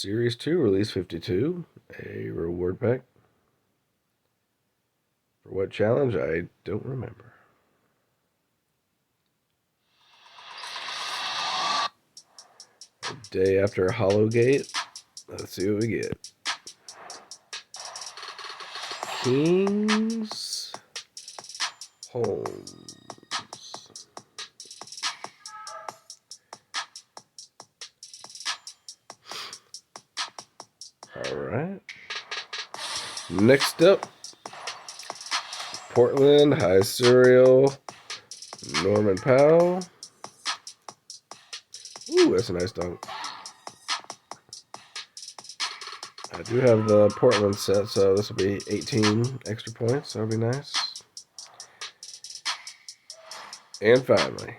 Series 2, Release 52, a reward pack. For what challenge? I don't remember. A day after Hollowgate. Let's see what we get. Kings Holmes. All right. Next up, Portland High Serial, Norman Powell. Ooh, that's a nice dunk. I do have the Portland set, so this will be 18 extra points. That'll be nice. And finally,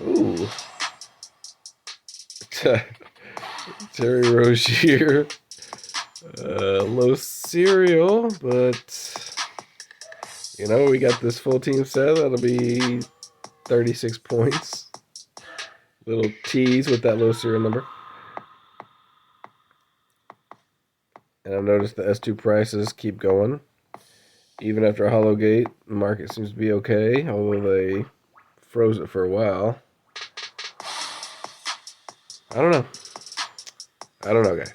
ooh, Terry Rozier. Low cereal, but you know, we got this full team set. That'll be 36 points. Little tease with that low serial number. And I've noticed the S2 prices keep going. Even after Hollowgate, the market seems to be okay, although they froze it for a while. I don't know, guys.